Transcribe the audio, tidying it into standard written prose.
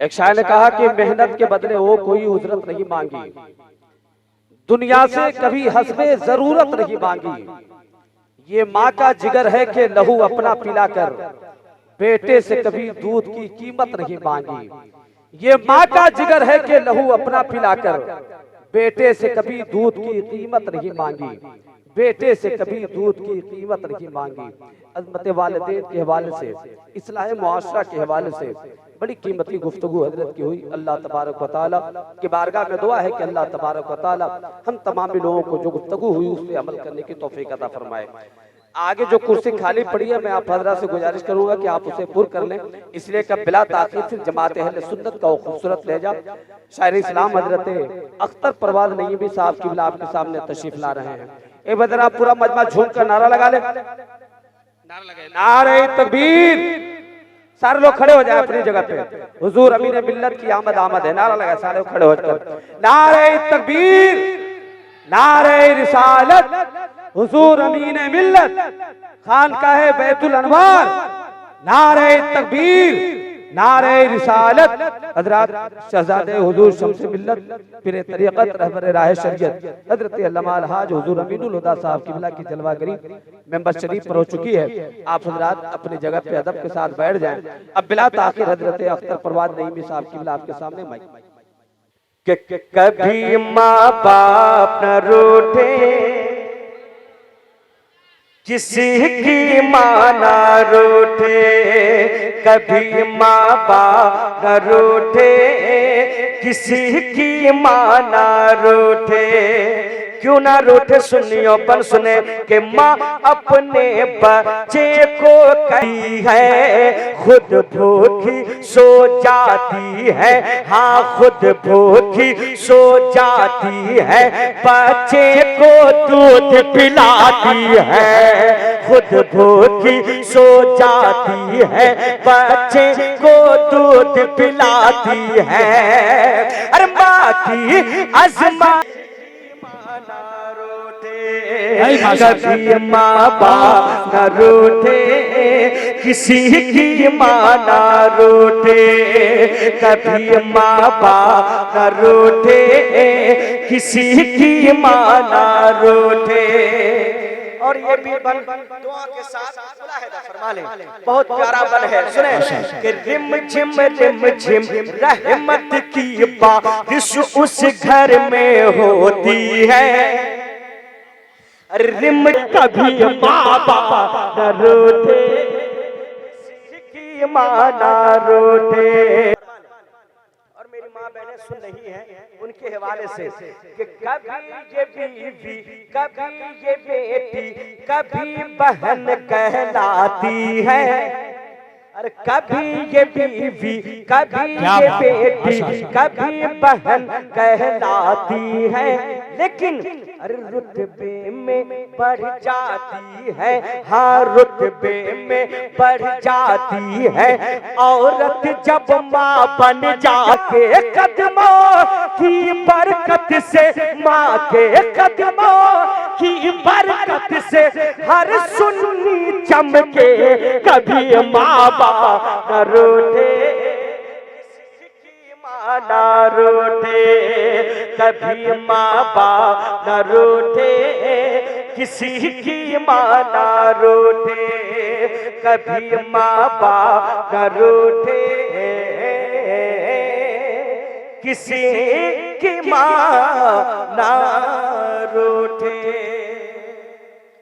एक शायर ने कहा कि मेहनत के बदले वो कोई उजरत नहीं मांगी, दुनिया से कभी हस्बे जरूरत नहीं मांगी। ये माँ का जिगर है कि लहू अपना पिलाकर बेटे से कभी दूध की कीमत नहीं मांगी। ये माँ का जिगर है कि लहू अपना पिलाकर बेटे से कभी दूध की कीमत नहीं मांगी, बेटे से कभी दूध की कीमत नहीं मांगी। अज़मत वालिदैन के हवाले से, इस्लाह मुआशरा के हवाले से बड़ी कीमती गुफ्तगू हजरत की हुई। अल्लाह तबारक व तआला की बारगाह में दुआ है कि अल्लाह तबारक व तआला हम तमाम लोगों को जो गुफ्तगू हुई उस पर अमल करने की तौफीक अता फरमाए। आगे जो कुर्सी खाली पड़ी है मैं आप हजरात से गुजारिश करूंगा कि आप उसे पुर कर लें, इसलिए कि बिला ताखीर फिर जमात अहले सुन्नत का वो खूबसूरत लहजा शायर इस्लाम हजरत अख्तर परवाज़ नईमी साहब की आपके सामने तशरीफ ला रहे हैं। एक बार जरा पूरा मजमा झूम कर नारा लगा ले, नारे तकबीर। सारे लोग खड़े हो जाए अपनी जगह पे, हुजूर अमीर मिल्लत की आमद आमद है। नारा लगा, सारे खड़े होकर नारे तकबीर, नारे रिसालत, हुजूर अमीन मिल्लत खानकाह बैतुल अनवार, नारे तकबीर, नारे रिसालत। हजरत शहजादे हुजूर शम्स मिल्लत पीर तरीक़त रहबर राह शरीयत हजरत अल्लामा अलहाज हुजूर अमीनुल हुदा साहब किबला की जलवागरी मेंबर शरीफ पर हो चुकी है। आप हजरात अपनी जगह पे अदब के साथ बैठ जाएं। अब बिला ताखिर हजरत अख्तर परवाज़ नईमी साहब किबला आपके सामने माइक। कभी माँ बाप न रूठे, किसी की माँ ना रूठे, कभी माँ बाप न रूठे, किसी की माँ ना रूठे। क्यों ना रूठे सुनियो पर सुने कि माँ अपने बच्चे को कही है खुद भूखी सो जाती है, हाँ खुद भूखी सो जाती है, बच्चे को दूध पिलाती है, खुद भूखी सो जाती है, बच्चे को दूध पिलाती है। अरे माँ की अज़मा कभी माँ बाप न रूठे, किसी की माँ ना रूठे, कभी माँ बाप न रूठे, किसी की माँ ना रूठे। और ये भी बन दुआ के साथ मुलाहिदा फरमा लें, बहुत प्यारा बन है। सुने कि रिम झिम रहमत की बारिश उस घर में होती है। रिम कभी माँ बाप न रूठे, किसी की माँ ना रूठे। और मेरी माँ बहनें सुन रही हैं उनके हवाले से कि कभी ये बीवी, कभी ये बेटी, कभी बहन कहलाती है। अरे कभी ये बीवी, कभी ये बेटी, कभी बहन कहलाती है, लेकिन अरे रुतबे में बढ़ जाती है, हाँ रुतबे में बढ़ जाती है। औरत जब माँ बन जाके कदमों की बरकत से, माँ के कदमों की बरकत से हर सुन्नी चमके, कभी माँ बाप न रूठे, किसी की माँ ना रूठे, कभी माँ बाप न रूठे, किसी की माँ ना रूठे, कभी माँ बाप न रूठे, किसी की माँ ना